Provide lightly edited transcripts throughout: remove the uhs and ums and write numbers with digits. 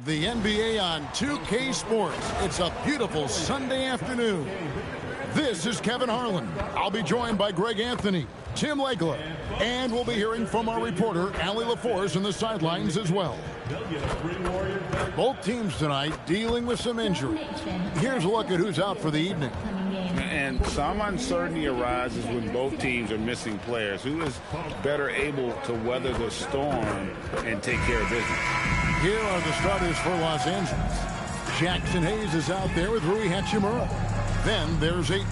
The NBA on 2K Sports. It's a beautiful Sunday afternoon. This is Kevin Harlan. I'll be joined by Greg Anthony, Tim Legler, and we'll be hearing from our reporter, Allie LaForce, in the sidelines as well. Both teams tonight dealing with some injuries. Here's a look at who's out for the evening. And some uncertainty arises when both teams are missing players. Who is better able to weather the storm and take care of business? Here are the starters for Los Angeles. Jackson Hayes is out there with Rui Hachimura. Then there's Ayton.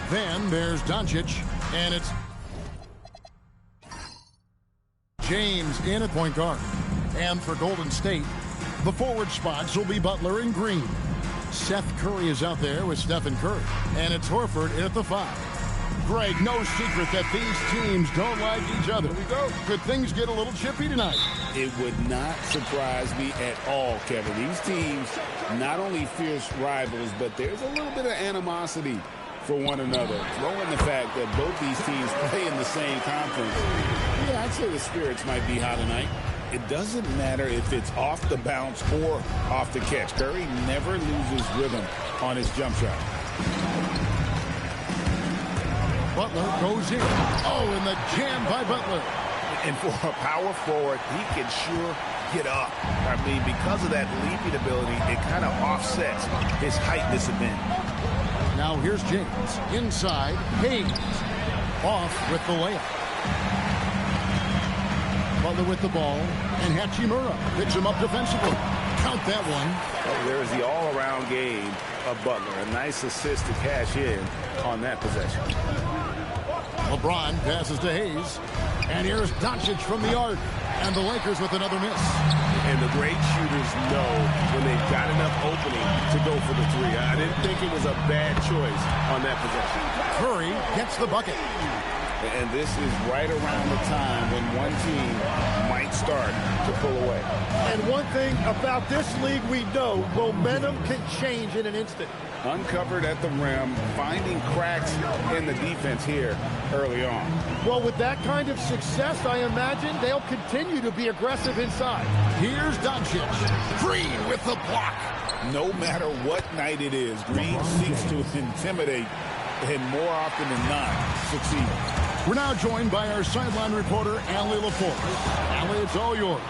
Then there's Doncic. And it's James in at point guard. And for Golden State, the forward spots will be Butler and Green. Seth Curry is out there with Stephen Curry. And it's Horford in at the 5. Greg, no secret that these teams don't like each other. Here we go. Could things get a little chippy tonight? It would not surprise me at all, Kevin. These teams, not only fierce rivals, but there's a little bit of animosity for one another. Throw in the fact that both these teams play in the same conference. Yeah, I'd say the spirits might be high tonight. It doesn't matter if it's off the bounce or off the catch. Curry never loses rhythm on his jump shot. Butler goes in. Oh, and the jam by Butler. And for a power forward, he can sure get up. I mean, because of that leaping ability, it kind of offsets his height disadvantage. Now here's James. Inside, Hayes. Off with the layup. Butler with the ball. And Hachimura picks him up defensively. Count that one. Oh, there's the all-around game of Butler. A nice assist to cash in on that possession. LeBron passes to Hayes. And here's Doncic from the arc. And the Lakers with another miss. And the great shooters know when they've got enough opening to go for the three. I didn't think it was a bad choice on that possession. Curry gets the bucket. And this is right around the time when one team might start to pull away. And one thing about this league we know, momentum can change in an instant. Uncovered at the rim, finding cracks in the defense here early on. Well, with that kind of success, I imagine they'll continue to be aggressive inside. Here's Doncic. Green with the block. No matter what night it is, Green seeks to intimidate and more often than not succeed. We're now joined by our sideline reporter, Allie LaForce. Allie, it's all yours.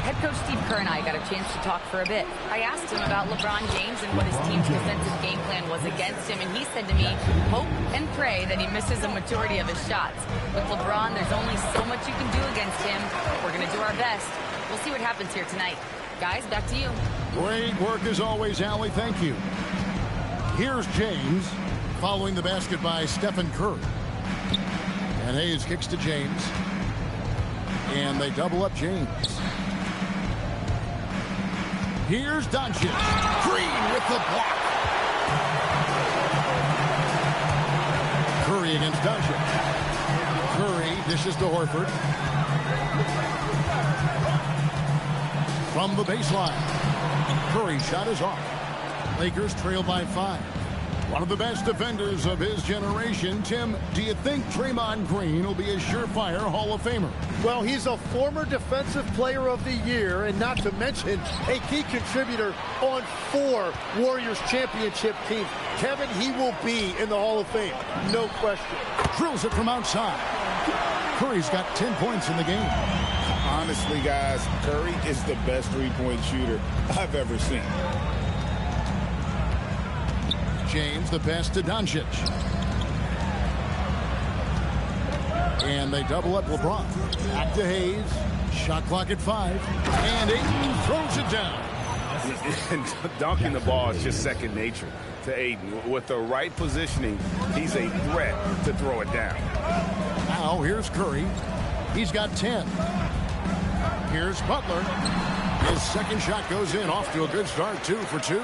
Head coach Steve Kerr and I got a chance to talk for a bit. I asked him about LeBron James and what his team's defensive game plan was against him, and he said to me, hope and pray that he misses a majority of his shots. With LeBron, there's only so much you can do against him. We're going to do our best. We'll see what happens here tonight. Guys, back to you. Great work as always, Allie. Thank you. Here's James, following the basket by Stephen Curry. And Hayes kicks to James. And they double up James. Here's Doncic. Green with the block. Curry against Doncic. Curry dishes to Horford. From the baseline. Curry shot is off. Lakers trail by 5. One of the best defenders of his generation. Tim, do you think Draymond Green will be a surefire Hall of Famer? Well, he's a former Defensive Player of the Year, and not to mention a key contributor on 4 Warriors championship teams. Kevin, he will be in the Hall of Fame, no question. Drills it from outside. Curry's got 10 points in the game. Honestly, guys, Curry is the best three-point shooter I've ever seen. James, the pass to Doncic. And they double up LeBron. Back to Hayes. Shot clock at 5. And Ayton throws it down. Dunking the ball is just second nature to Ayton. With the right positioning, he's a threat to throw it down. Now here's Curry. He's got 10. Here's Butler. His second shot goes in, off to a good start, 2 for 2.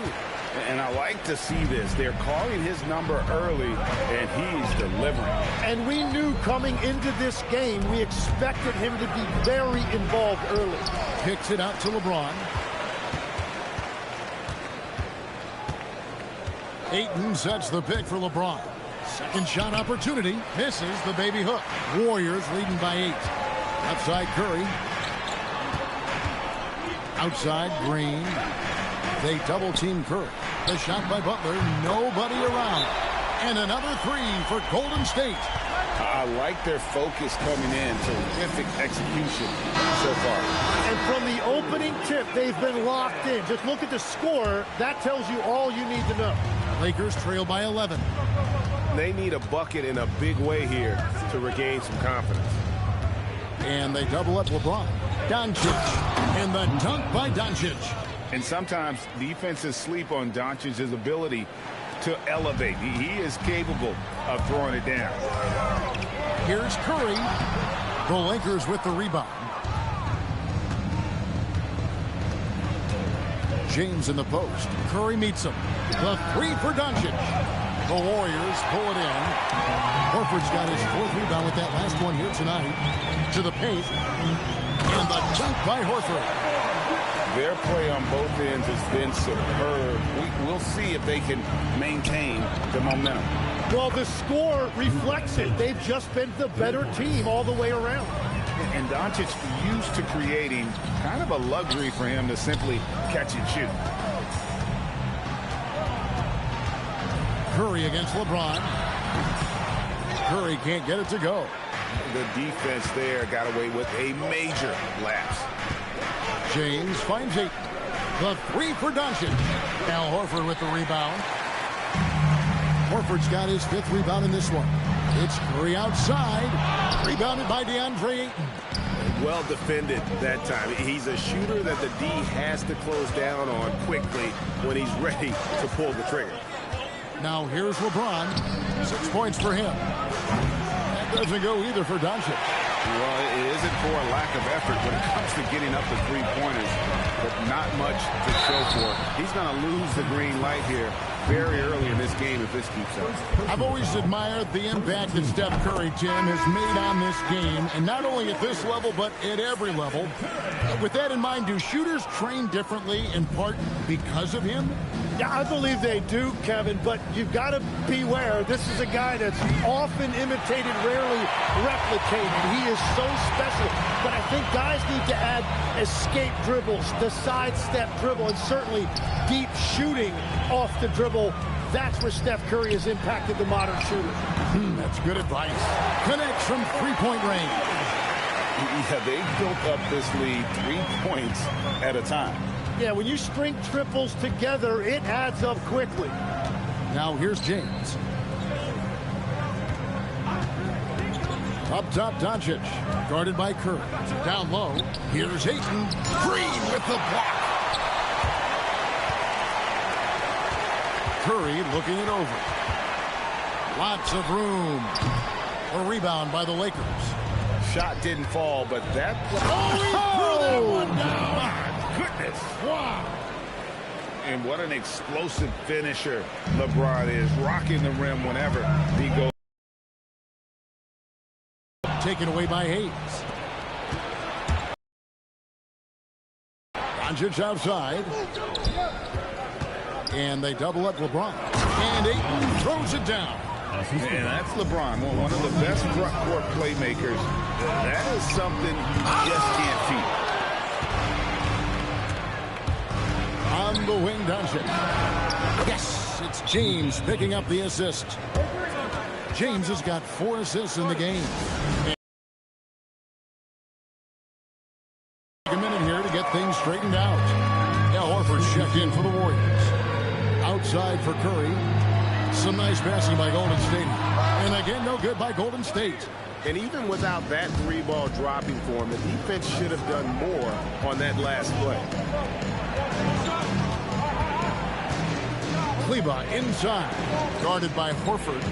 And I like to see this. They're calling his number early, and he's delivering. And we knew coming into this game, we expected him to be very involved early. Kicks it out to LeBron. Ayton sets the pick for LeBron. Second shot opportunity. Misses the baby hook. Warriors leading by 8. Outside Curry. Outside, Green. They double-team Curry. The shot by Butler. Nobody around. And another three for Golden State. I like their focus coming in. Terrific execution so far. And from the opening tip, they've been locked in. Just look at the score. That tells you all you need to know. Lakers trail by 11. They need a bucket in a big way here to regain some confidence. And they double up LeBron. Doncic. And the dunk by Doncic. And sometimes defenses sleep on Doncic's ability to elevate. He is capable of throwing it down. Here's Curry. The Lakers with the rebound. James in the post. Curry meets him. The three for Doncic. The Warriors pull it in. Horford's got his fourth rebound with that last one here tonight. To the paint. And the dunk by Horford. Their play on both ends has been superb. We'll see if they can maintain the momentum. Well, the score reflects it. They've just been the better team all the way around. And Doncic used to creating kind of a luxury for him to simply catch and shoot. Curry against LeBron. Curry can't get it to go. The defense there got away with a major lapse. James finds it. The three for Doncic. Al Horford with the rebound. Horford's got his fifth rebound in this one. It's Curry outside. Rebounded by DeAndre Ayton. Well defended that time. He's a shooter that the D has to close down on quickly when he's ready to pull the trigger. Now here's LeBron. 6 points for him. That doesn't go either for Doncic. Well, it isn't for a lack of effort when it comes to getting up the three-pointers, but not much to show for it. He's going to lose the green light here very early in this game if this keeps up. I've always admired the impact that Steph Curry, Tim, has made on this game, and not only at this level, but at every level. With that in mind, do shooters train differently in part because of him? Yeah, I believe they do, Kevin, but you've got to beware. This is a guy that's often imitated, rarely replicated. He is so special, but I think guys need to add escape dribbles, the sidestep dribble, and certainly deep shooting off the dribble. That's where Steph Curry has impacted the modern shooter. That's good advice. Connects from three-point range. Yeah, they built up this lead 3 points at a time. Yeah, when you string triples together, it adds up quickly. Now here's James. Up top, Doncic. Guarded by Curry. Down low. Here's Ayton. Green with the block. Curry looking it over. Lots of room. A rebound by the Lakers. Shot didn't fall, but that... Oh, he threw that one down. My goodness. Wow. And what an explosive finisher LeBron is, rocking the rim whenever he goes. Taken away by Hayes. Doncic outside. And they double up LeBron. And Ayton throws it down. And that's LeBron, one of the best front court playmakers. That is something you just can't feed. On the wing, Doncic. Yes, it's James picking up the assist. James has got 4 assists in the game. A minute here to get things straightened out. Al Horford checked in for the Warriors. Outside for Curry. Some nice passing by Golden State. And again, no good by Golden State. And even without that 3-ball dropping for him, the defense should have done more on that last play. Kleba inside. Guarded by Horford.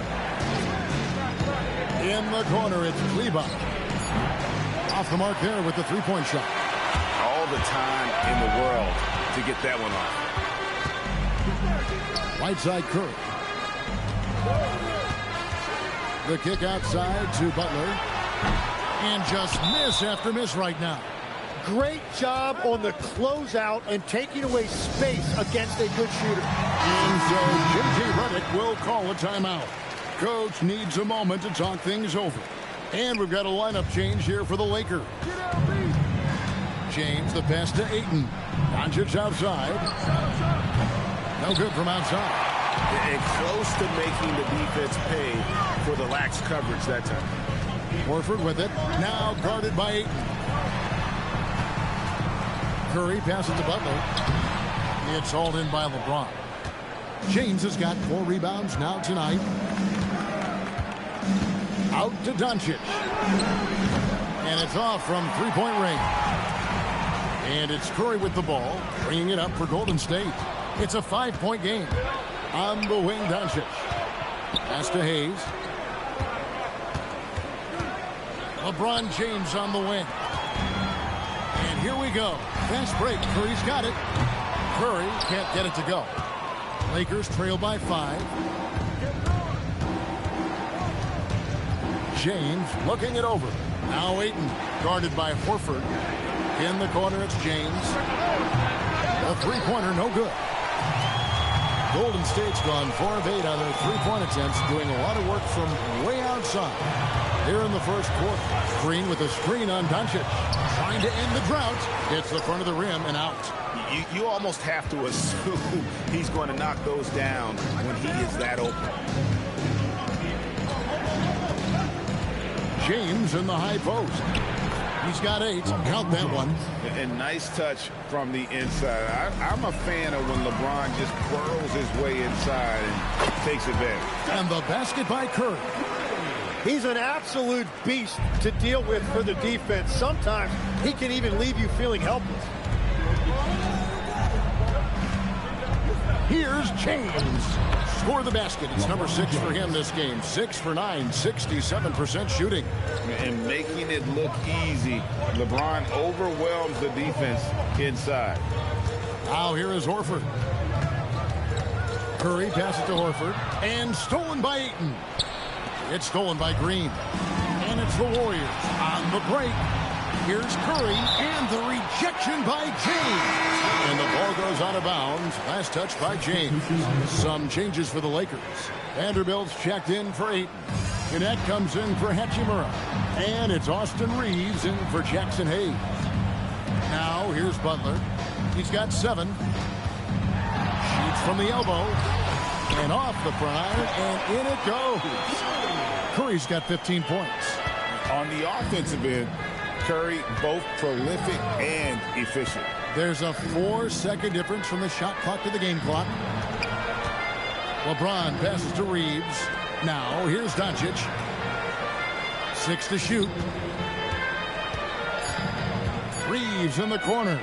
In the corner, it's Kleba. Off the mark there with the three-point shot. All the time in the world to get that one off. Right side Curry. The kick outside to Butler. And just miss after miss right now. Great job on the closeout and taking away space against a good shooter. And so J.J. Redick will call a timeout. Coach needs a moment to talk things over. And we've got a lineup change here for the Lakers. James. The pass to Ayton. Doncic outside. No good from outside. And close to making the defense pay for the lax coverage that time. Horford with it. Now guarded by Ayton. Curry passes to Butler. It's hauled in by LeBron. James has got 4 rebounds now tonight. Out to Doncic. And it's off from three-point range. And it's Curry with the ball, bringing it up for Golden State. It's a 5-point game. On the wing, Doncic. Pass to Hayes. LeBron James on the wing. And here we go. Fast break. Curry's got it. Curry can't get it to go. Lakers trail by 5. James looking it over. Now Ayton, guarded by Horford. In the corner, it's James. A three-pointer, no good. Golden State's gone 4 of 8 on their three-point attempts, doing a lot of work from way outside. Here in the first quarter, Green with a screen on Doncic. Trying to end the drought. Hits the front of the rim and out. You almost have to assume he's going to knock those down when he is that open. James in the high post. He's got 8. Count that one. And nice touch from the inside. I'm a fan of when LeBron just burrows his way inside and takes advantage. And the basket by Curry. He's an absolute beast to deal with for the defense. Sometimes he can even leave you feeling helpless. Here's James. Score the basket. It's number 6 for him this game. 6 for 9, 67% shooting. And making it look easy. LeBron overwhelms the defense inside. Now here is Horford. Curry passes to Horford. And stolen by Ayton. It's stolen by Green. And it's the Warriors on the break. Here's Curry and the rejection by James. And the ball goes out of bounds. Last touch by James. Some changes for the Lakers. Vanderbilt's checked in for Ayton. Gannett comes in for Hachimura. And it's Austin Reeves in for Jackson Hayes. Now here's Butler. He's got 7. Shoots from the elbow. And off the front iron. And in it goes. Curry's got 15 points. On the offensive end, Curry both prolific and efficient. There's a 4-second difference from the shot clock to the game clock. LeBron passes to Reeves. Now here's Doncic. 6 to shoot. Reeves in the corner.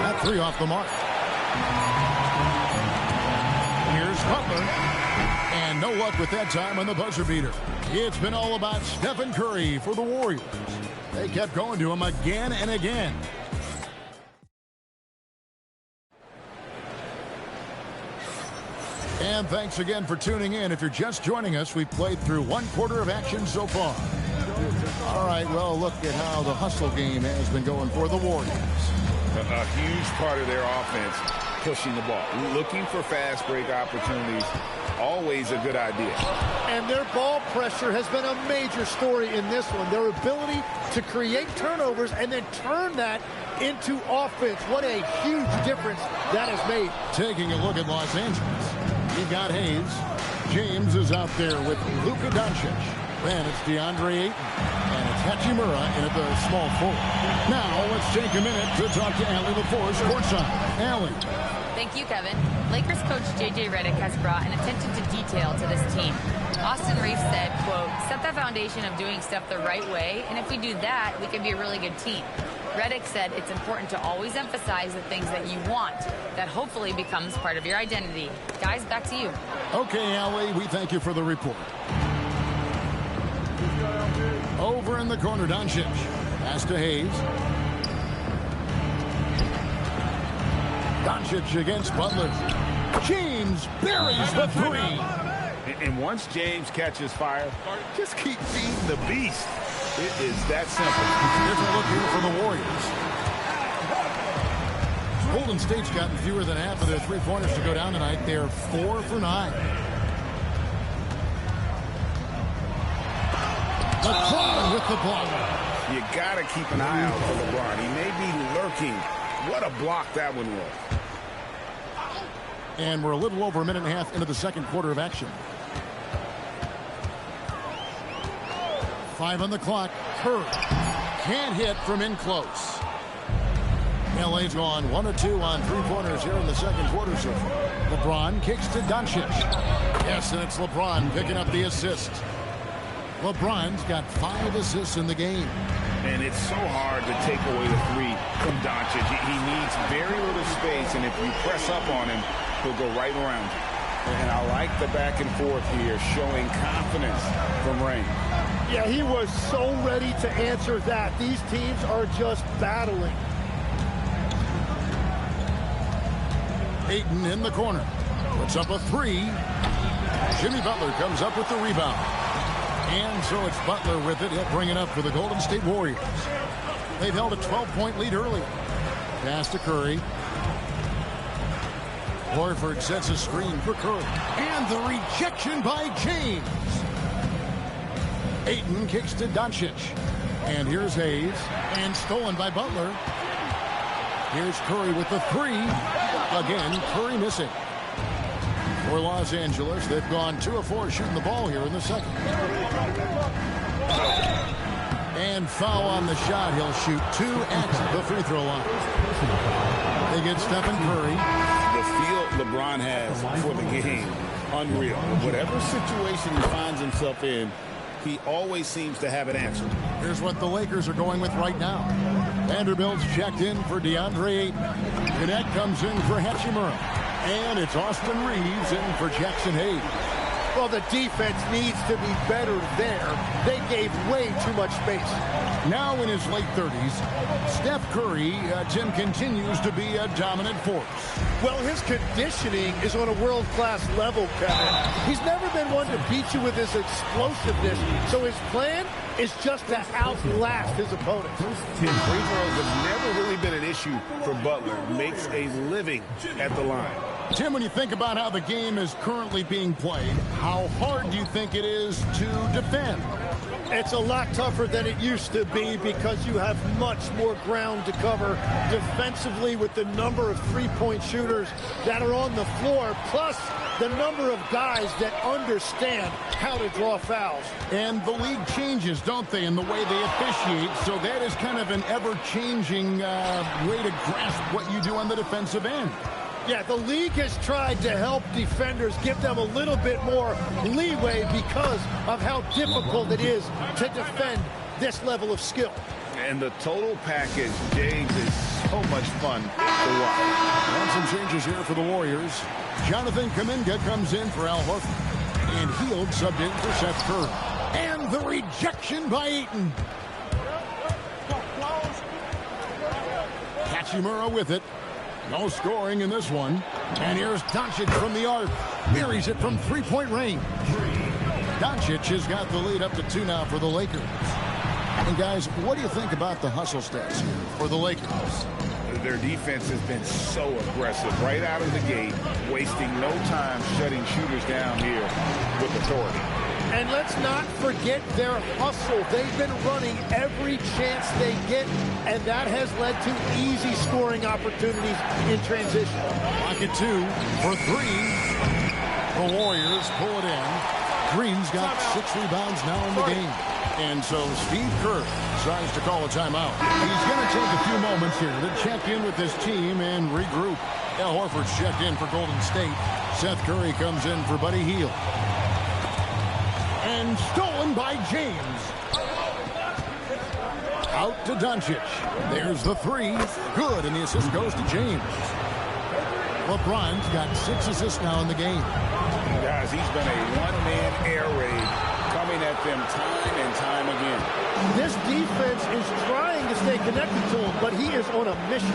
That 3 off the mark. Here's Butler. And no luck with that time on the buzzer beater. It's been all about Stephen Curry for the Warriors. They kept going to him again and again. And thanks again for tuning in. If you're just joining us, we played through 1 quarter of action so far. All right, well, look at how the hustle game has been going for the Warriors. A huge part of their offense, pushing the ball. Looking for fast break opportunities, always a good idea. And their ball pressure has been a major story in this one. Their ability to create turnovers and then turn that into offense. What a huge difference that has made. Taking a look at Los Angeles. You've got Hayes. James is out there with Luka Doncic. Then it's DeAndre Ayton. And it's Hachimura in at the small forward. Now let's take a minute to talk to Allie LaForce courtside. Allie. Thank you, Kevin. Lakers coach J.J. Redick has brought an attention to detail to this team. Austin Reeves said, quote, set the foundation of doing stuff the right way, and if we do that, we can be a really good team. Redick said it's important to always emphasize the things that you want. That hopefully becomes part of your identity. Guys, back to you. Okay, Allie, we thank you for the report. Over in the corner, Doncic. Pass to Hayes. Doncic against Butler. James buries the 3. And once James catches fire, just keep feeding the beast. It is that simple. Different look here for the Warriors. Golden State's gotten fewer than half of their three-pointers to go down tonight. They're 4 for 9. LeBron with the block. You got to keep an eye out for LeBron. He may be lurking. What a block that one was. And we're a little over a minute and a half into the second quarter of action. 5 on the clock. Curry can't hit from in close. LA's gone 1 of 2 on three-pointers here in the second quarter so far. LeBron kicks to Doncic. Yes, and it's LeBron picking up the assist. LeBron's got 5 assists in the game. And it's so hard to take away the three from Doncic. He needs very little space, and if you press up on him, he'll go right around you. And I like the back and forth here, showing confidence from Rain. Yeah, he was so ready to answer that. These teams are just battling. Ayton in the corner. Puts up a 3. Jimmy Butler comes up with the rebound. And so it's Butler with it. He'll bring it up for the Golden State Warriors. They've held a 12-point lead early. Pass to Curry. Horford sets a screen for Curry. And the rejection by James. Ayton kicks to Doncic. And here's Hayes. And stolen by Butler. Here's Curry with the 3. Again, Curry missing. For Los Angeles, they've gone 2 of 4 shooting the ball here in the second. And foul on the shot. He'll shoot 2 at the free throw line. They get Stephen Curry. The feel LeBron has for the game, unreal. Whatever situation he finds himself in, he always seems to have an answer. Here's what the Lakers are going with right now. Vanderbilt's checked in for DeAndre Ayton. Gannett comes in for Hachimura. And it's Austin Reeves in for Jackson Hayes. Well, the defense needs to be better there. They gave way too much space. Now in his late 30s, Steph Curry, Tim, continues to be a dominant force. Well, his conditioning is on a world-class level, Kevin. He's never been one to beat you with his explosiveness, so his plan is just to outlast his opponents. Free throws have never really been an issue for Butler. Makes a living at the line. Tim, when you think about how the game is currently being played, how hard do you think it is to defend? It's a lot tougher than it used to be because you have much more ground to cover defensively with the number of three-point shooters that are on the floor, plus the number of guys that understand how to draw fouls. And the league changes, don't they, in the way they officiate, so that is kind of an ever-changing way to grasp what you do on the defensive end. Yeah, the league has tried to help defenders, give them a little bit more leeway because of how difficult it is to defend this level of skill. And the total package, James, is so much fun to watch. And some changes here for the Warriors. Jonathan Kuminga comes in for Al Horford. And Hield subbed in for Seth Curry. And the rejection by Ayton. Hachimura with it. No scoring in this one. And here's Doncic from the arc. Buries it from three-point range. Doncic has got the lead up to 2 now for the Lakers. And guys, what do you think about the hustle stats here for the Lakers? Their defense has been so aggressive right out of the gate, wasting no time shutting shooters down here with authority. And let's not forget their hustle. They've been running every chance they get, and that has led to easy scoring opportunities in transition. Pocket 2 for 3. The Warriors pull it in. Green's got 6 rebounds now in the game. And so Steve Kerr decides to call a timeout. He's going to take a few moments here to check in with his team and regroup. Al Horford's checked in for Golden State. Seth Curry comes in for Buddy Hield. And stolen by James. Out to Doncic. There's the 3. Good, and the assist goes to James. LeBron's got 6 assists now in the game. Guys, he's been a one-man air raid coming at them time and time again. This defense is trying to stay connected to him, but he is on a mission.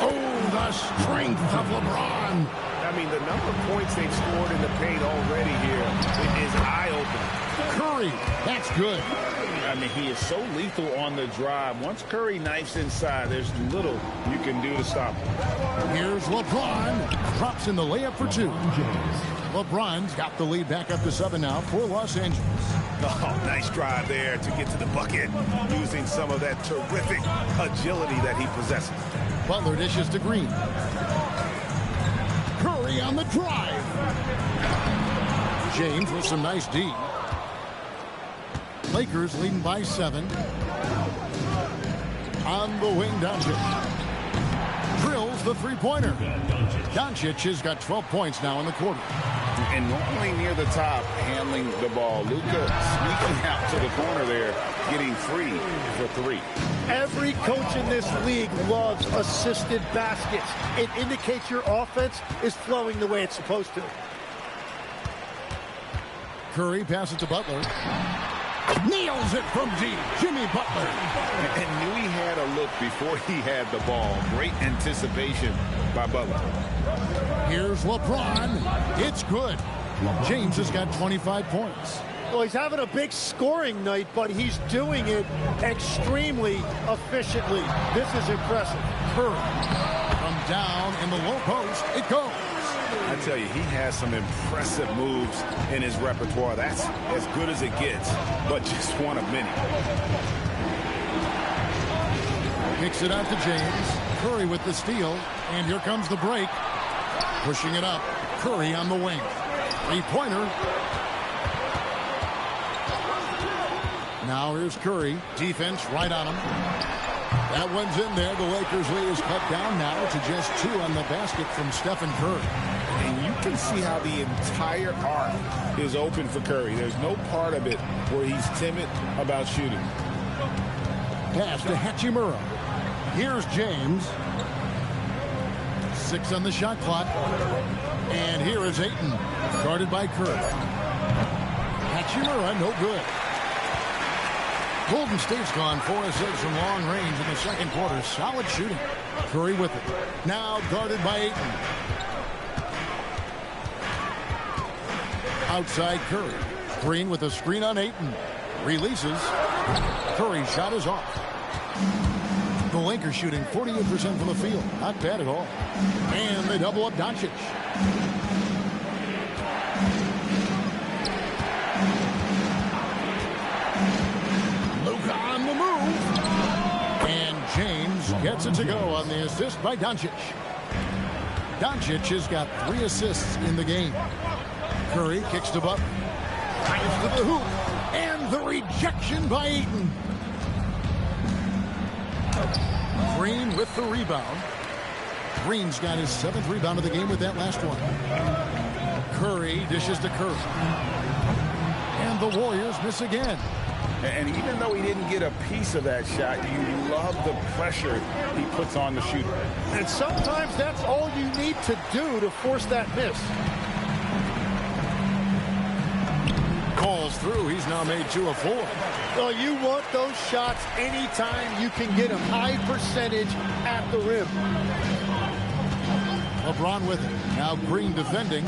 Oh, the strength of LeBron. I mean, the number of points they've scored in the paint already here is eye-opening. Curry, that's good. I mean, he is so lethal on the drive. Once Curry knifes inside, there's little you can do to stop him. Here's LeBron. Drops in the layup for 2. LeBron's got the lead back up to 7 now for Los Angeles. Oh, nice drive there to get to the bucket, using some of that terrific agility that he possesses. Butler dishes to Green. Curry on the drive. James with some nice D. Lakers leading by 7. On the wing, Doncic drills the three-pointer. Doncic has got 12 points now in the quarter. And normally near the top, handling the ball. Luka sneaking out to the corner there, getting free for 3. Every coach in this league loves assisted baskets. It indicates your offense is flowing the way it's supposed to. Curry passes to Butler. Nails it from deep. Jimmy Butler. And knew he had a look before he had the ball. Great anticipation by Butler. Here's LeBron. It's good. James has got 25 points. Well, he's having a big scoring night, but he's doing it extremely efficiently. This is impressive. Curry from down in the low post. It goes. I tell you, he has some impressive moves in his repertoire. That's as good as it gets, but just one of many. Kicks it out to James. Curry with the steal. And here comes the break. Pushing it up. Curry on the wing. Three-pointer. Now here's Curry. Defense right on him. That one's in there. The Lakers lead is cut down now to just 2 on the basket from Stephen Curry. And you can see how the entire arc is open for Curry. There's no part of it where he's timid about shooting. Pass to Hachimura. Here's James. 6 on the shot clock. And here is Ayton. Guarded by Curry. Hachimura, no good. Golden State's gone 4 of 6 from long range in the second quarter. Solid shooting. Curry with it. Now guarded by Ayton. Outside Curry. Green with a screen on Ayton. Releases. Curry's shot is off. The Lakers shooting 48% from the field. Not bad at all. And they double up Doncic. Luka on the move. And James gets it to go on the assist by Doncic. Doncic has got 3 assists in the game. Curry kicks to Butler. Drives to the hoop. And the rejection by Ayton. Green with the rebound. Green's got his 7th rebound of the game with that last one. Curry dishes to Curry. And the Warriors miss again. And even though he didn't get a piece of that shot, you love the pressure he puts on the shooter. And sometimes that's all you need to do to force that miss. Calls through. He's now made 2 of 4. Well, you want those shots anytime you can get them. High percentage at the rim. LeBron with it. Now Green defending.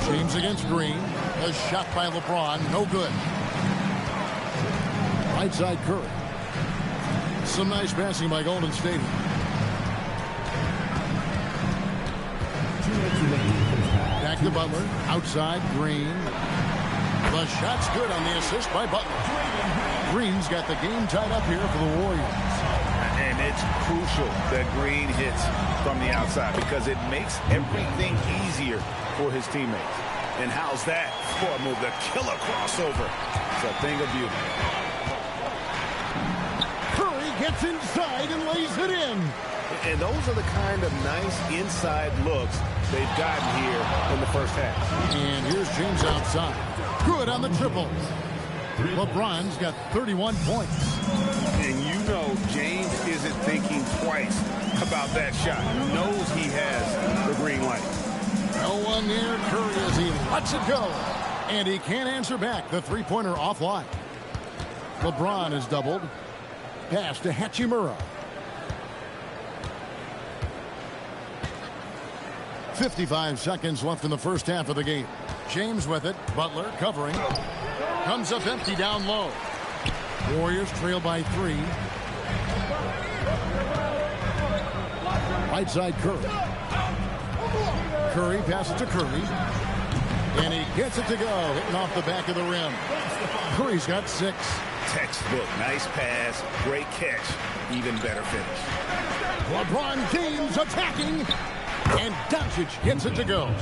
James against Green. A shot by LeBron. No good. Right side Curry. Some nice passing by Golden State. Back to Butler. Outside Green. The shot's good on the assist by Butler. Green's got the game tied up here for the Warriors. And it's crucial that Green hits from the outside because it makes everything easier for his teammates. And how's that for a move? The killer crossover. It's a thing of beauty. Curry gets inside and lays it in. And those are the kind of nice inside looks they've gotten here in the first half. And here's James outside. Good on the triple. LeBron's got 31 points. And you know James isn't thinking twice about that shot. He knows he has the green light. No one near Curry as he lets it go. And he can't answer back. The three-pointer offline. LeBron is doubled. Pass to Hachimura. 55 seconds left in the first half of the game. James with it. Butler covering. Comes up empty down low. Warriors trail by 3. Right side Curry. Curry passes to Curry. And he gets it to go, hitting off the back of the rim. Curry's got 6. Textbook. Nice pass. Great catch. Even better finish. LeBron James attacking. And Doncic gets it to go.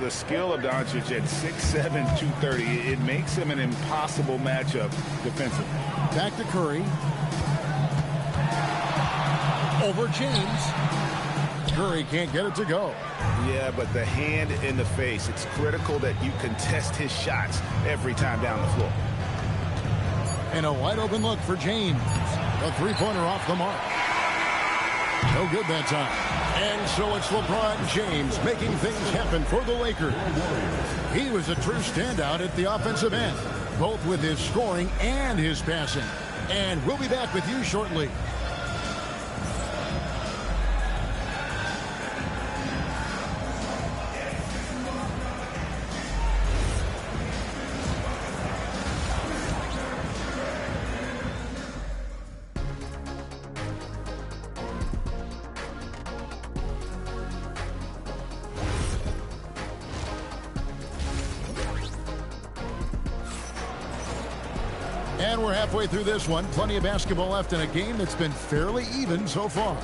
The skill of Doncic at 6'7", 230, it makes him an impossible matchup defensively. Back to Curry. Over James. Curry can't get it to go. Yeah, but the hand in the face, it's critical that you contest his shots every time down the floor. And a wide open look for James. A three-pointer off the mark. No good that time. And so it's LeBron James making things happen for the Lakers. He was a true standout at the offensive end, both with his scoring and his passing. And we'll be back with you shortly. And we're halfway through this one. Plenty of basketball left in a game that's been fairly even so far.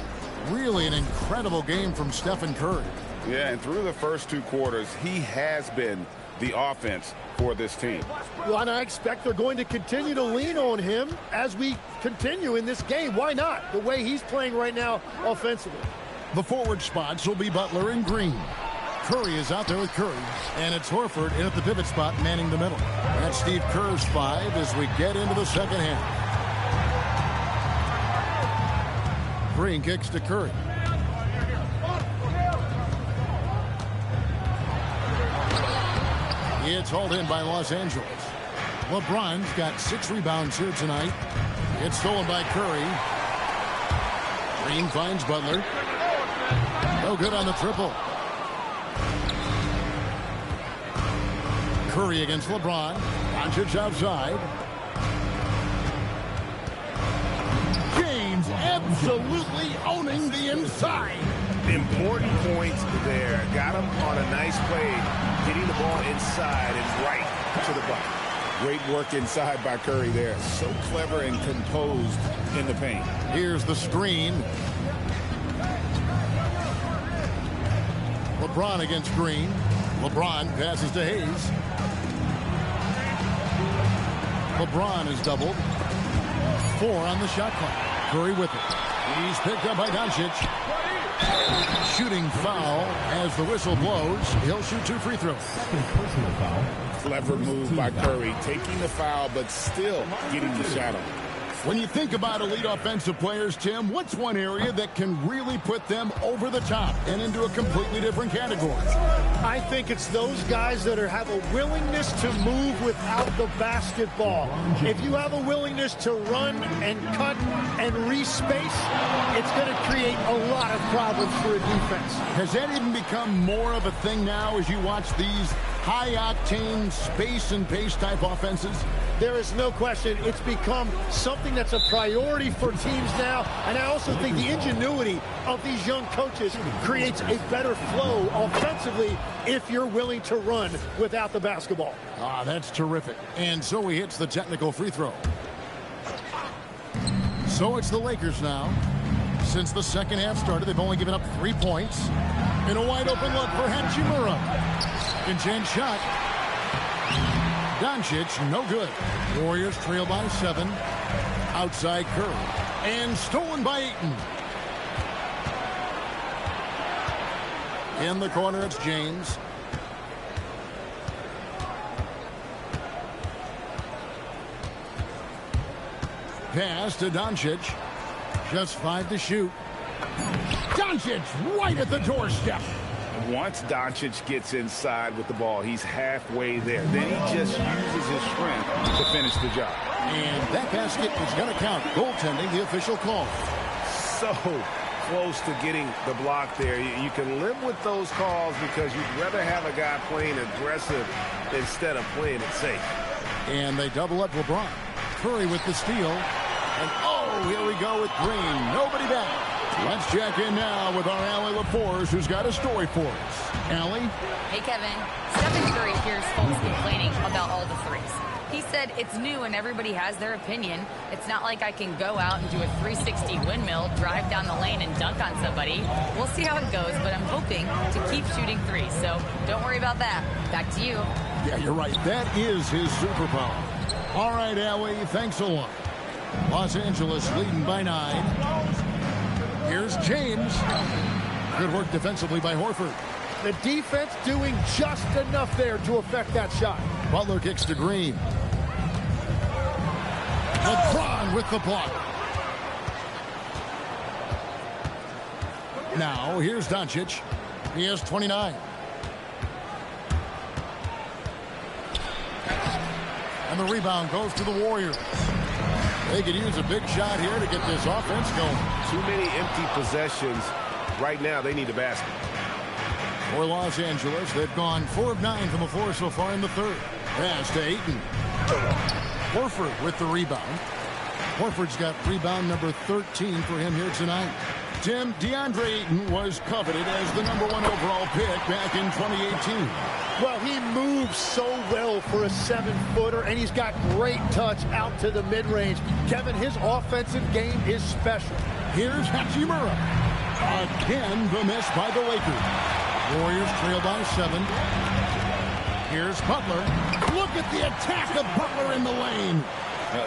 Really an incredible game from Stephen Curry. Yeah, and through the first 2 quarters, he has been the offense for this team. Well, and I expect they're going to continue to lean on him as we continue in this game. Why not? The way he's playing right now offensively. The forward spots will be Butler and Green. Curry is out there with Curry, and it's Horford in at the pivot spot, manning the middle. That's Steve Kerr's 5 as we get into the second half. Green kicks to Curry. It's hauled in by Los Angeles. LeBron's got 6 rebounds here tonight. It's stolen by Curry. Green finds Butler. No good on the triple. Curry against LeBron. Doncic outside. James absolutely owning the inside. Important points there. Got him on a nice play, getting the ball inside and right to the bucket. Great work inside by Curry there. So clever and composed in the paint. Here's the screen. LeBron against Green. LeBron passes to Hayes. LeBron is doubled. 4 on the shot clock. Curry with it. He's picked up by Doncic. Shooting foul as the whistle blows. He'll shoot 2 free throws. Personal foul. Clever move by Curry, taking the foul, but still getting the shot on. When you think about elite offensive players, Tim, what's one area that can really put them over the top and into a completely different category? I think it's those guys that have a willingness to move without the basketball. If you have a willingness to run and cut and re-space, it's going to create a lot of problems for a defense. Has that even become more of a thing now as you watch these high-octane space and pace type offenses? There is no question it's become something that's a priority for teams now. And I also think the ingenuity of these young coaches creates a better flow offensively if you're willing to run without the basketball. Ah, that's terrific. And so he hits the technical free throw. So it's the Lakers now. Since the second half started, they've only given up 3 points. In a wide open look for Hachimura. Contained shot. Doncic, no good. Warriors trail by 7. Outside Curry. And stolen by Ayton. In the corner, it's James. Pass to Doncic. Just 5 to shoot. Doncic right at the doorstep. Once Doncic gets inside with the ball, he's halfway there. Then he just uses his strength to finish the job. And that basket is going to count. Goaltending, the official call. So close to getting the block there. You can live with those calls because you'd rather have a guy playing aggressive instead of playing it safe. And they double up LeBron. Curry with the steal. And oh, here we go with Green. Nobody back. Let's check in now with our Allie LaForce, who's got a story for us. Allie? Hey, Kevin. Stephen Curry hears folks complaining about all the threes. He said it's new and everybody has their opinion. It's not like I can go out and do a 360 windmill, drive down the lane, and dunk on somebody. We'll see how it goes, but I'm hoping to keep shooting threes, so don't worry about that. Back to you. Yeah, you're right. That is his superpower. All right, Allie, thanks a lot. Los Angeles leading by 9. Here's James. Good work defensively by Horford. The defense doing just enough there to affect that shot. Butler kicks to Green. LeBron with the block. Now, here's Doncic. He has 29. And the rebound goes to the Warriors. They could use a big shot here to get this offense going. Too many empty possessions. Right now, they need a basket. For Los Angeles, they've gone 4 of 9 from the floor so far in the third. Pass to Ayton. Horford with the rebound. Horford's got rebound number 13 for him here tonight. Tim, DeAndre Ayton was coveted as the #1 overall pick back in 2018. Well, he moves so well for a 7-footer, and he's got great touch out to the mid-range. Kevin, his offensive game is special. Here's Hachimura. Again, the miss by the Lakers. Warriors trail by 7. Here's Butler. Look at the attack of Butler in the lane.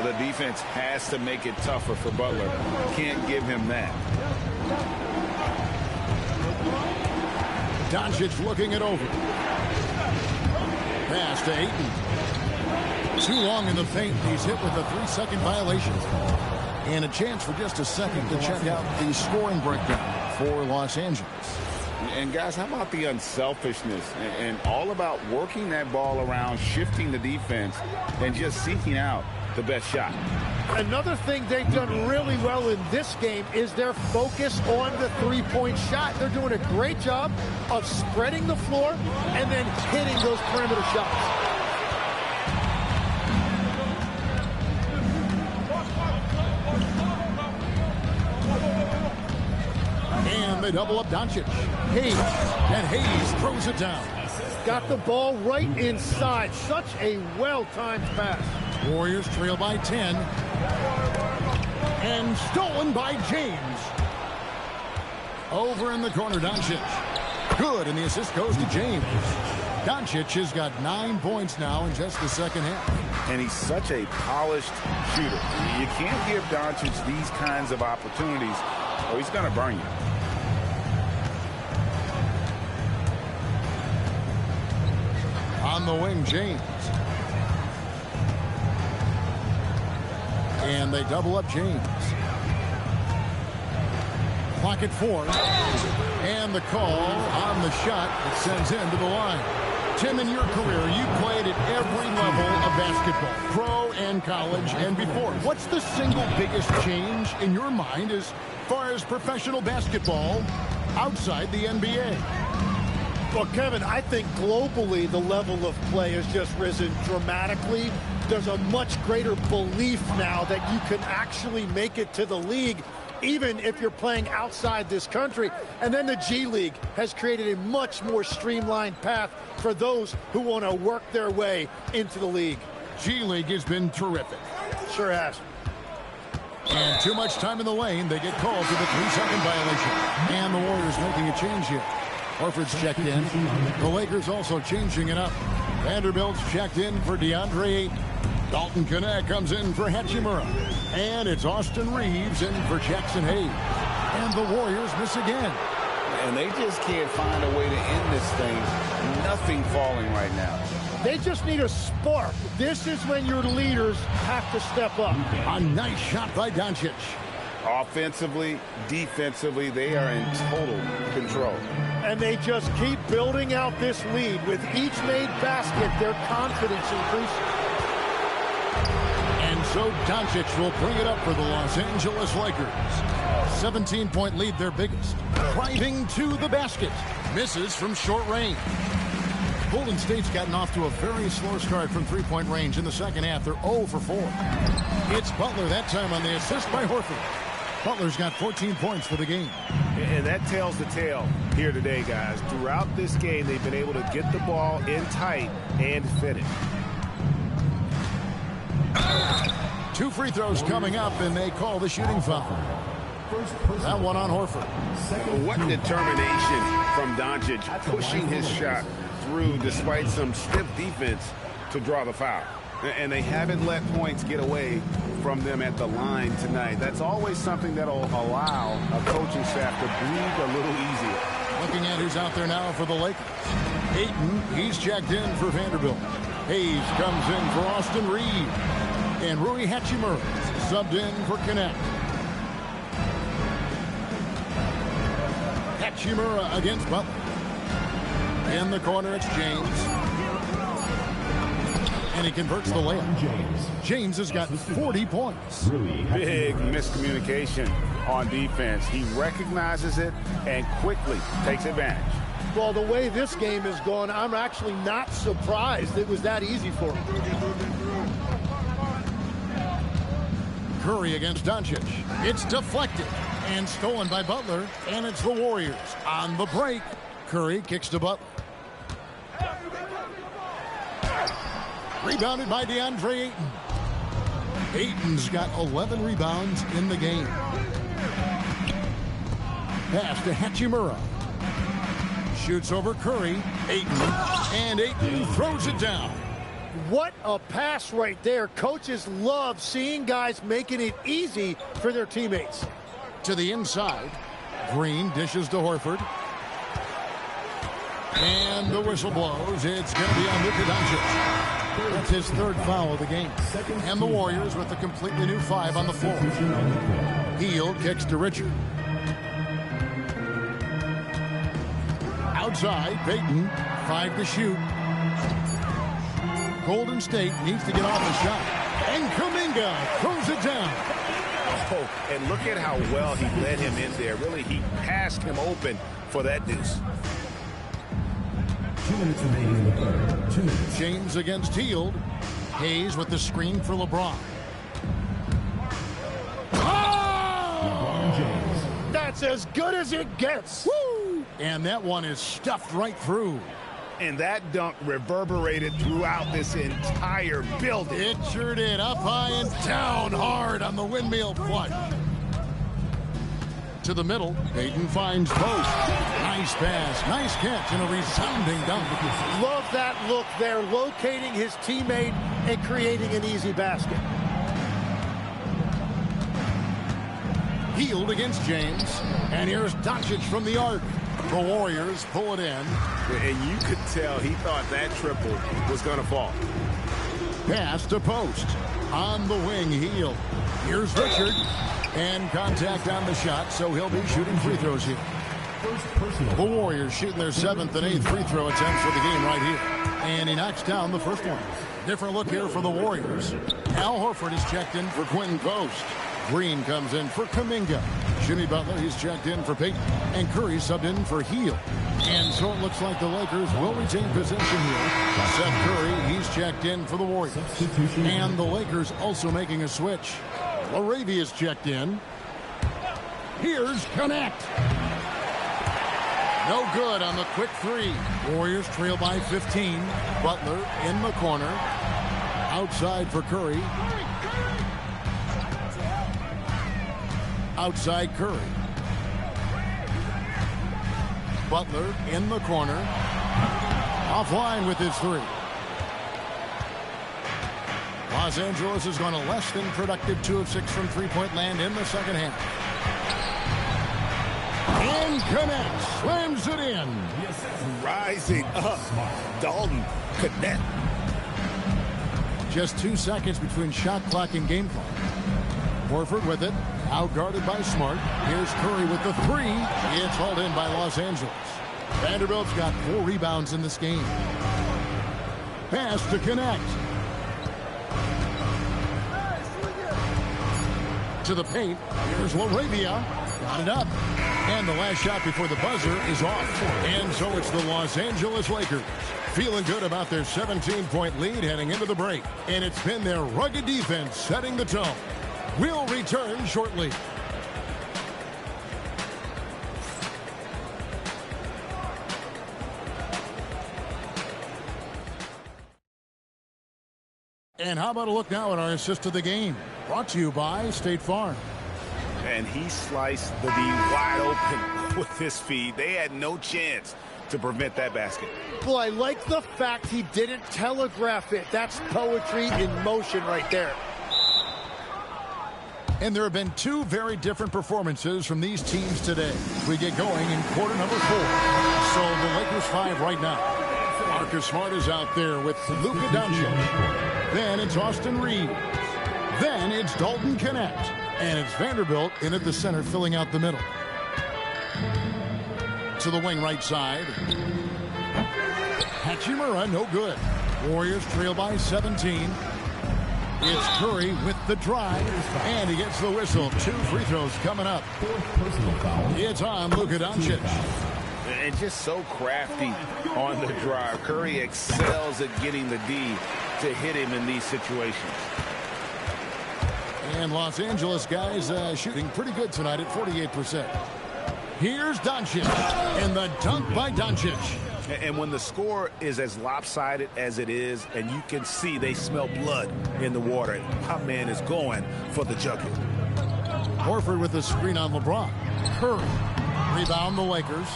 The defense has to make it tougher for Butler. Can't give him that. Doncic looking it over. Pass to Ayton. Too long in the paint. He's hit with a 3-second violation. And a chance for just a second to check out the scoring breakdown for Los Angeles. And guys, how about the unselfishness and all about working that ball around, shifting the defense, and just seeking out the best shot. Another thing they've done really well in this game is their focus on the three-point shot. They're doing a great job of spreading the floor and then hitting those perimeter shots. And they double up Doncic. Hayes. And Hayes throws it down. Got the ball right inside. Such a well-timed pass. Warriors trail by 10. And stolen by James. Over in the corner, Doncic. Good, and the assist goes to James. Doncic has got 9 points now in just the second half. And he's such a polished shooter. You can't give Doncic these kinds of opportunities, or he's going to burn you. On the wing, James. And they double up James. Clock at 4. And the call on the shot that sends him to the line. Tim, in your career, you played at every level of basketball, pro and college and before. What's the single biggest change in your mind as far as professional basketball outside the NBA? Well, Kevin, I think globally the level of play has just risen dramatically. There's a much greater belief now that you can actually make it to the league, even if you're playing outside this country. And then the G League has created a much more streamlined path for those who want to work their way into the league. G League has been terrific. Sure has. And too much time in the lane. They get called for the 3-second violation. And the Warriors making a change here. Horford's checked in. The Lakers also changing it up. Vanderbilt's checked in for DeAndre Ayton. Dalton Knecht comes in for Hachimura. And it's Austin Reeves in for Jackson Hayes. And the Warriors miss again. And they just can't find a way to end this thing. Nothing falling right now. They just need a spark. This is when your leaders have to step up. A nice shot by Doncic. Offensively, defensively, they are in total control. And they just keep building out this lead. With each made basket, their confidence increases. And so Doncic will bring it up for the Los Angeles Lakers. 17-point lead, their biggest. Driving to the basket. Misses from short range. Golden State's gotten off to a very slow start from three-point range in the second half. They're 0 for 4. It's Butler that time on the assist by Horford. Butler's got 14 points for the game. And that tells the tale here today, guys. Throughout this game, they've been able to get the ball in tight and finish. 2 free throws coming up, and they call the shooting foul. That one on Horford. What determination from Doncic, pushing his shot through despite some stiff defense to draw the foul. And they haven't let points get away from them at the line tonight. That's always something that'll allow a coaching staff to breathe a little easier. Looking at who's out there now for the Lakers. Ayton, he's checked in for Vanderbilt. Hayes comes in for Austin Reed. And Rui Hachimura subbed in for Connect. Hachimura against Butler. In the corner, it's James. And he converts the layup. James has got 40 points. Big miscommunication on defense. He recognizes it and quickly takes advantage. Well, the way this game has gone, I'm actually not surprised it was that easy for him. Curry against Doncic. It's deflected and stolen by Butler, and it's the Warriors. On the break, Curry kicks to Butler. Rebounded by DeAndre Ayton. Ayton's got 11 rebounds in the game. Pass to Hachimura. Shoots over Curry. Ayton. And Ayton throws it down. What a pass right there. Coaches love seeing guys making it easy for their teammates. To the inside. Green dishes to Horford. And the whistle blows. It's going to be on Luka Doncic. That's his 3rd foul of the game. And the Warriors with a completely new 5 on the floor. Hield kicks to Richard. Outside, Payton, 5 to shoot. Golden State needs to get off the shot. And Kuminga throws it down. Oh, and look at how well he led him in there. Really, he passed him open for that deuce. 2 minutes remaining in the third. 2 minutes. James against Hield. Hayes with the screen for LeBron. LeBron James. That's as good as it gets. Woo! And that one is stuffed right through. And that dunk reverberated throughout this entire building. It sure did. Up high and down hard on the windmill flush. To the middle. Payton finds post. Nice pass. Nice catch and a resounding dunk. Love that look there, locating his teammate and creating an easy basket. Hield against James. And here's Doncic from the arc. The Warriors pull it in. And you could tell he thought that triple was going to fall. Pass to post. On the wing, Hield. Here's Richard. And contact on the shot, so he'll be shooting free throws here. The Warriors shooting their 7th and 8th free throw attempts for the game right here. And he knocks down the first one. Different look here for the Warriors. Al Horford is checked in for Quentin Post. Green comes in for Kuminga. Jimmy Butler, he's checked in for Payton. And Curry subbed in for Hield. And so it looks like the Lakers will retain possession here. Seth Curry, he's checked in for the Warriors. And the Lakers also making a switch. Laravia's checked in. Here's Connect. No good on the quick 3. Warriors trail by 15. Butler in the corner. Outside for Curry. Outside Curry. Butler in the corner. Offline with his 3. Los Angeles has gone a less than productive 2 of 6 from three-point land in the second half. And Connect slams it in. Rising up. Dalton Connect. Just 2 seconds between shot clock and game clock. Horford with it. Out guarded by Smart. Here's Curry with the 3. It's hauled in by Los Angeles. Vanderbilt's got 4 rebounds in this game. Pass to Connect. To the paint. Here's Laravia. Got it up. And the last shot before the buzzer is off. And so it's the Los Angeles Lakers feeling good about their 17-point lead heading into the break. And it's been their rugged defense setting the tone. We'll return shortly. And how about a look now at our assist of the game? Brought to you by State Farm. And he sliced the D wide open with his feet. They had no chance to prevent that basket. Well, I like the fact he didn't telegraph it. That's poetry in motion right there. And there have been two very different performances from these teams today. We get going in quarter number 4. So the Lakers 5 right now. Marcus Smart is out there with Luka Doncic. Then it's Austin Reeves. Then it's Dalton Knecht. And it's Vanderbilt in at the center, filling out the middle. To the wing right side. Hachimura, no good. Warriors trail by 17. It's Curry with the drive, and he gets the whistle. 2 free throws coming up. It's on Luka Doncic. And just so crafty on the drive. Curry excels at getting the D to hit him in these situations. And Los Angeles guys shooting pretty good tonight at 48%. Here's Doncic, and the dunk by Doncic. And when the score is as lopsided as it is, and you can see they smell blood in the water, my man is going for the jucket. Horford with the screen on LeBron. Curry. Rebound the Lakers.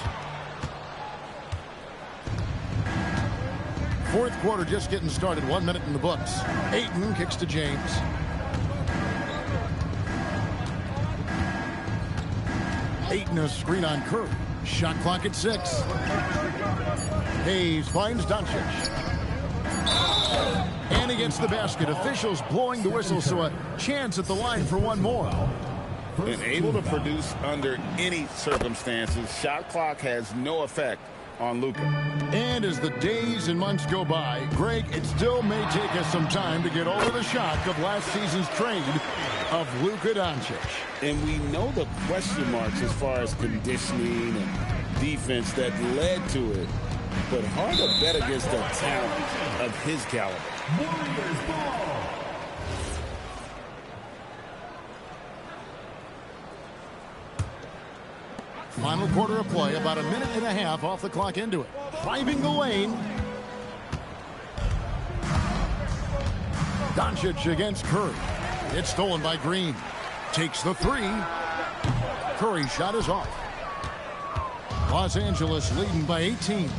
Fourth quarter just getting started. 1 minute in the books. Ayton kicks to James. Ayton a screen on Curry. Shot clock at 6. Hayes finds Doncic. And he gets the basket. Officials blowing the whistle, so a chance at the line for one more. And able to produce under any circumstances. Shot clock has no effect on Luka. And as the days and months go by, Greg, it still may take us some time to get over the shock of last season's trade of Luka Doncic. And we know the question marks as far as conditioning and defense that led to it. But hard to bet against the talent of his caliber. Final quarter of play, about a minute and a half off the clock into it. Driving the lane. Doncic against Curry. It's stolen by Green. Takes the 3. Curry shot is off. Los Angeles leading by 18.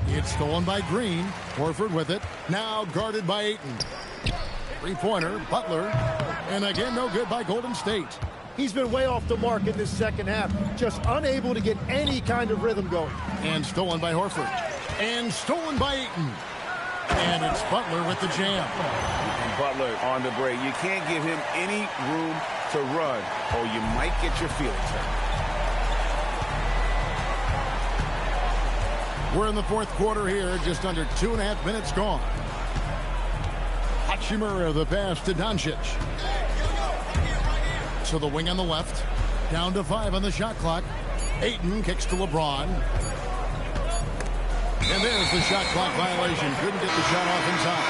It's stolen by Green. Horford with it. Now guarded by Ayton. Three-pointer, Butler. And again, no good by Golden State. He's been way off the mark in this second half. Just unable to get any kind of rhythm going. And stolen by Horford. And stolen by Ayton. And it's Butler with the jam. And Butler on the break. You can't give him any room to run, or you might get your feelings hurt. We're in the fourth quarter here, just under 2.5 minutes gone. Hachimura, the pass to Doncic. To the wing on the left. Down to 5 on the shot clock. Ayton kicks to LeBron. And there's the shot clock violation. Couldn't get the shot off in time.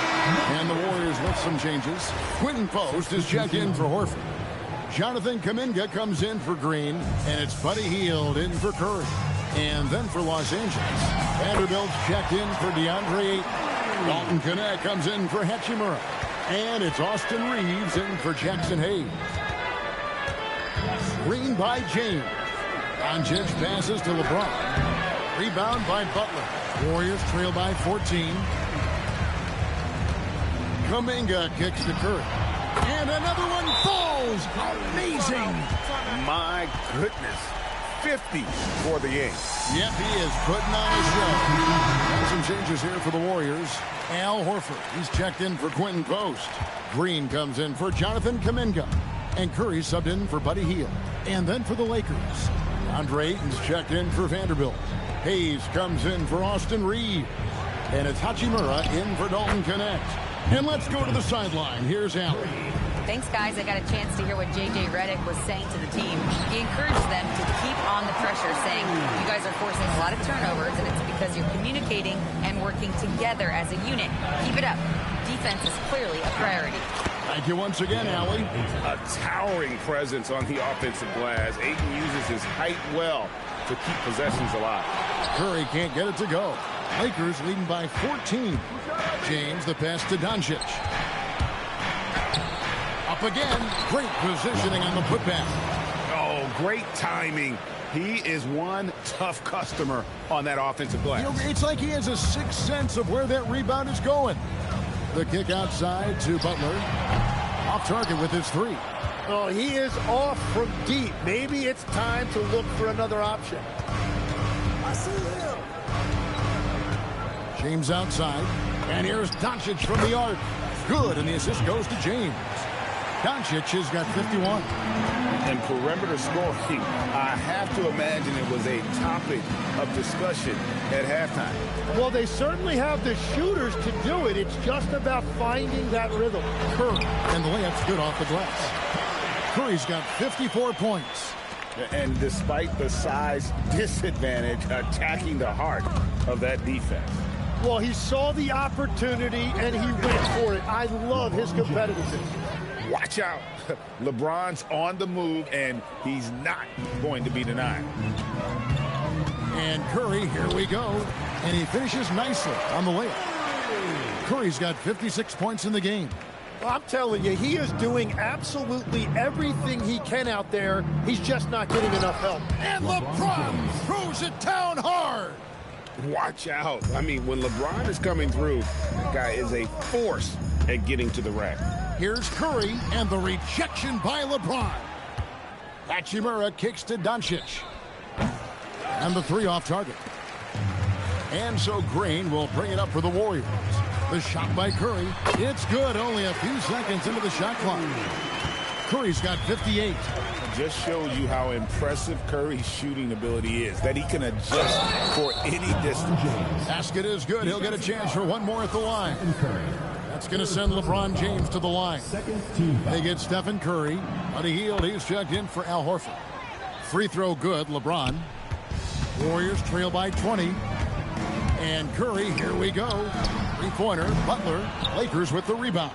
And the Warriors with some changes. Quentin Post is checked in for Horford. Jonathan Kuminga comes in for Green. And it's Buddy Hield in for Curry. And then for Los Angeles, Vanderbilt's checked in for DeAndre Ayton. Dalton Knecht comes in for Hachimura. And it's Austin Reeves in for Jackson Hayes. Green by James. Doncic passes to LeBron. Rebound by Butler. Warriors trail by 14. Kuminga kicks to Curry. And another one falls. Amazing. My goodness. 50 for the game. Yep, he is putting on a show. Got some changes here for the Warriors. Al Horford, he's checked in for Quentin Post. Green comes in for Jonathan Kuminga. And Curry subbed in for Buddy Hield. And then for the Lakers, Andre Ayton's checked in for Vanderbilt. Hayes comes in for Austin Reeves. And it's Hachimura in for Dalton Knecht. And let's go to the sideline. Here's Allen. Thanks, guys. I got a chance to hear what J.J. Redick was saying to the team. He encouraged them to keep on the pressure, saying, you guys are forcing a lot of turnovers, and it's because you're communicating and working together as a unit. Keep it up. Defense is clearly a priority. Thank you once again, Allie. A towering presence on the offensive glass. Ayton uses his height well to keep possessions alive. Curry can't get it to go. Lakers leading by 14. James, the pass to Doncic. Up again. Great positioning on the putback. Oh, great timing. He is one tough customer on that offensive glass. You know, it's like he has a sixth sense of where that rebound is going. The kick outside to Butler. Off target with his three. Oh, he is off from deep. Maybe it's time to look for another option. I see him. James outside. And here's Doncic from the arc. Good, and the assist goes to James. Doncic has got 51. And perimeter scoring, I have to imagine it was a topic of discussion at halftime. Well, they certainly have the shooters to do it. It's just about finding that rhythm. Curry, and the layup's good off the glass. Curry's got 54 points. And despite the size disadvantage, attacking the heart of that defense. Well, he saw the opportunity, and he went for it. I love his competitiveness. Watch out. LeBron's on the move, and he's not going to be denied. And Curry, here we go. And he finishes nicely on the layup. Curry's got 56 points in the game. Well, I'm telling you, he is doing absolutely everything he can out there. He's just not getting enough help. And LeBron throws it down hard. Watch out. I mean, when LeBron is coming through, that guy is a force at getting to the rack. Here's Curry, and the rejection by LeBron. Hachimura kicks to Doncic. And the three off target. And so Green will bring it up for the Warriors. The shot by Curry. It's good, only a few seconds into the shot clock. Curry's got 58. Just shows you how impressive Curry's shooting ability is, that he can adjust for any distance. Basket is good. He'll get a chance for one more at the line. That's going to send LeBron James to the line. They get Stephen Curry. On the heel, he's checked in for Al Horford. Free throw good, LeBron. Warriors trail by 20. And Curry, here we go. Three-pointer, Butler. Lakers with the rebound.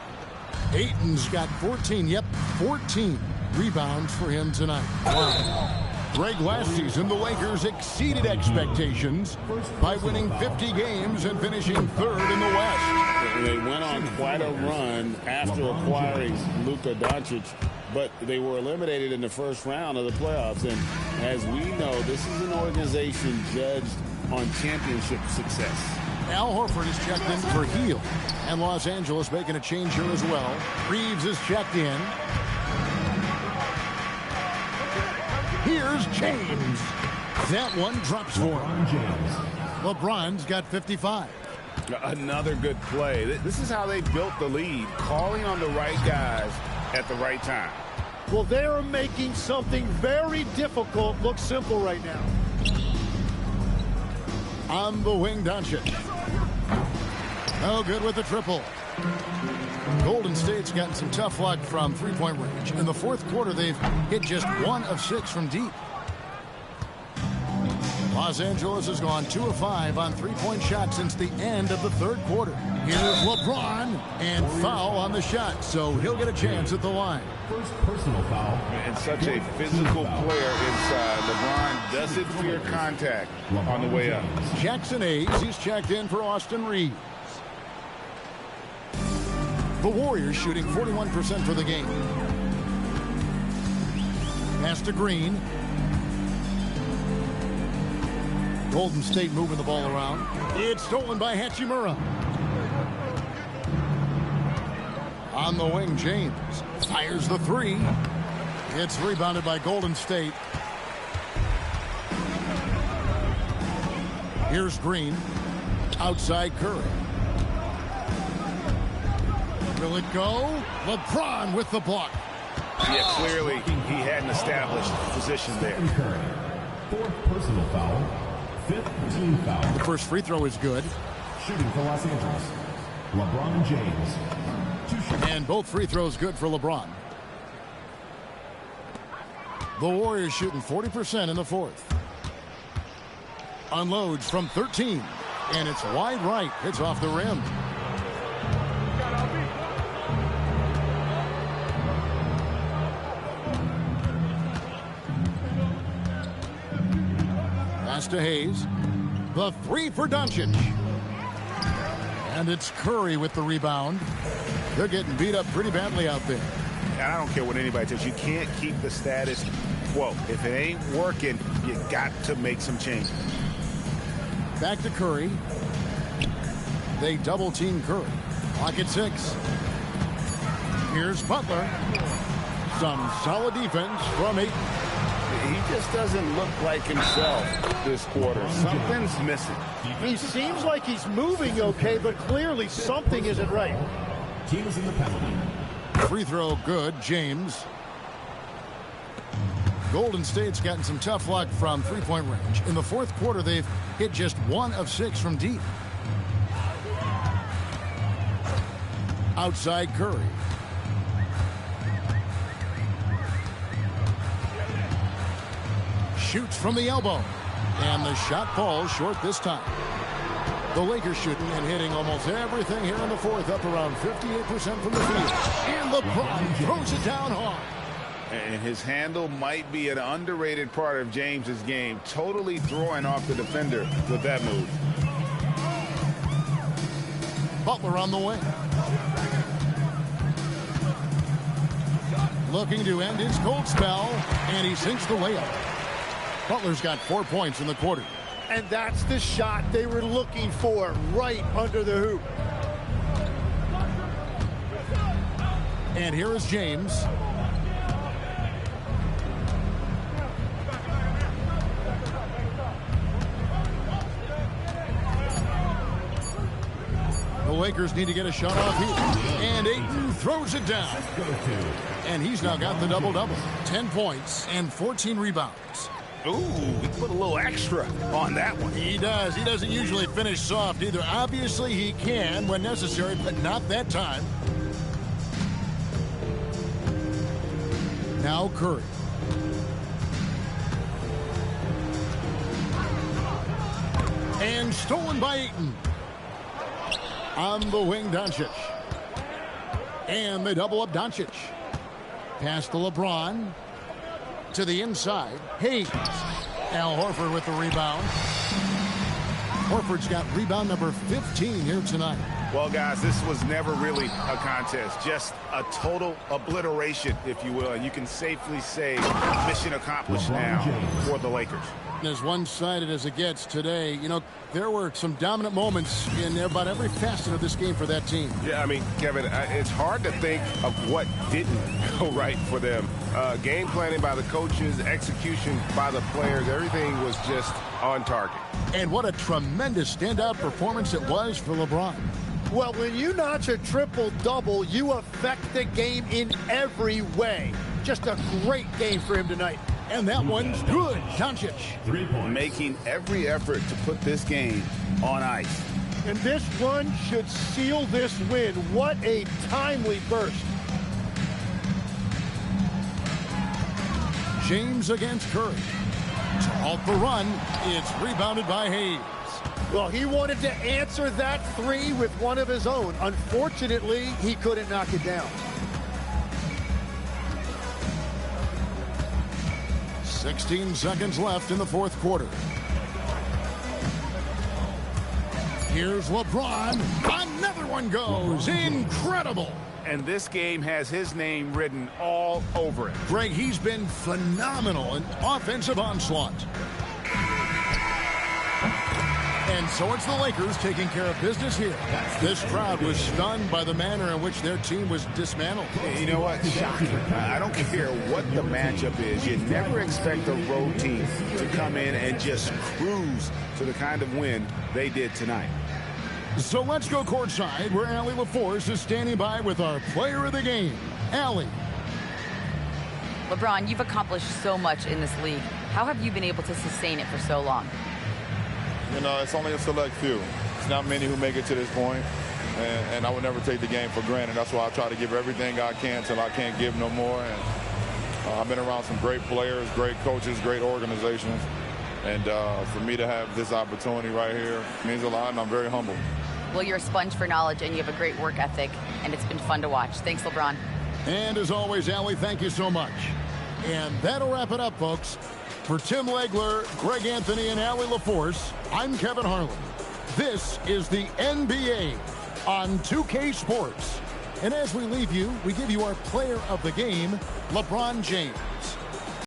Ayton's got 14. Yep, 14 rebounds for him tonight. Wow. Greg, last season, the Lakers exceeded expectations by winning 50 games and finishing third in the West. They went on quite a run after acquiring Luka Doncic, but they were eliminated in the first round of the playoffs. And as we know, this is an organization judged on championship success. Al Horford is checked in for Heel. And Los Angeles making a change here as well. Reeves is checked in. Here's James. That one drops for him. LeBron's got 55. Another good play. This is how they built the lead, calling on the right guys at the right time. Well, they are making something very difficult look simple right now. On the wing, Doncic. No good with the triple. Golden State's gotten some tough luck from three-point range. In the fourth quarter, they've hit just 1 of 6 from deep. Los Angeles has gone 2 of 5 on three-point shots since the end of the third quarter. Here's LeBron, and foul on the shot, so he'll get a chance at the line. First personal foul. And such a physical player inside. LeBron doesn't fear contact on the way up. Jackson Hayes, he's checked in for Austin Reeves. The Warriors shooting 41% for the game. Pass to Green. Golden State moving the ball around. It's stolen by Hachimura. On the wing, James fires the three. It's rebounded by Golden State. Here's Green. Outside Curry. Will it go? LeBron with the block. Yeah, clearly he had an established position there. Fourth personal foul. Fifth team foul. The first free throw is good. Shooting for Los Angeles. LeBron James. And both free throws good for LeBron. The Warriors shooting 40% in the fourth. Unloads from 13. And it's wide right. It's off the rim. Pass to Hayes. The three for Doncic. And it's Curry with the rebound. They're getting beat up pretty badly out there. And I don't care what anybody says. You can't keep the status quo. If it ain't working, you got to make some changes. Back to Curry. They double team Curry. Clock at 6. Here's Butler. Some solid defense from 8. He just doesn't look like himself this quarter. Something's missing. He seems like he's moving okay, but clearly something isn't right. Team is in the penalty. Free throw good, James. Golden State's gotten some tough luck from three-point range. In the fourth quarter, they've hit just 1 of 6 from deep. Outside Curry. Shoots from the elbow. And the shot falls short this time. The Lakers shooting and hitting almost everything here in the fourth, up around 58% from the field. And LeBron throws it down hard. And his handle might be an underrated part of James's game. Totally throwing off the defender with that move. Butler on the wing. Looking to end his cold spell, and he sinks the layup. Butler's got 4 points in the quarter. And that's the shot they were looking for, right under the hoop. And here is James. The Lakers need to get a shot off here. And Ayton throws it down. And he's now got the double-double. 10 points and 14 rebounds. Ooh, he put a little extra on that one. He does. He doesn't usually finish soft either. Obviously, he can when necessary, but not that time. Now Curry. And stolen by Ayton. On the wing, Doncic. And they double up Doncic. Pass to LeBron. To the inside. Hayes. Al Horford with the rebound. Horford's got rebound number 15 here tonight. Well, guys, this was never really a contest. Just a total obliteration, if you will. And you can safely say mission accomplished now for the Lakers. As one-sided as it gets today, you know, there were some dominant moments in about every facet of this game for that team. Yeah, I mean, Kevin, it's hard to think of what didn't go right for them. Game planning by the coaches, execution by the players, everything was just on target. And what a tremendous standout performance it was for LeBron. Well, when you notch a triple-double, you affect the game in every way. Just a great game for him tonight. And that one's good. Doncic. 3 points. Making every effort to put this game on ice. And this run should seal this win. What a timely burst. James against Curry. To halt the run, it's rebounded by Hayes. Well, he wanted to answer that three with one of his own. Unfortunately, he couldn't knock it down. 16 seconds left in the fourth quarter. Here's LeBron. Another one goes. Incredible. And this game has his name written all over it. Greg, he's been phenomenal in offensive onslaught. And so it's the Lakers taking care of business here. This crowd was stunned by the manner in which their team was dismantled. You know what? Shocking. I don't care what the matchup is. You never expect a road team to come in and just cruise to the kind of win they did tonight. So let's go courtside where Allie LaForce is standing by with our player of the game, Allie. LeBron, you've accomplished so much in this league. How have you been able to sustain it for so long? You know, it's only a select few. It's not many who make it to this point, and I would never take the game for granted. That's why I try to give everything I can till I can't give no more. And I've been around some great players, great coaches, great organizations, and for me to have this opportunity right here means a lot, and I'm very humble. Well, you're a sponge for knowledge, and you have a great work ethic, and it's been fun to watch. Thanks, LeBron. And as always, Allie, thank you so much. And that'll wrap it up, folks. For Tim Legler, Greg Anthony, and Allie LaForce, I'm Kevin Harlan. This is the NBA on 2K Sports. And as we leave you, we give you our player of the game, LeBron James.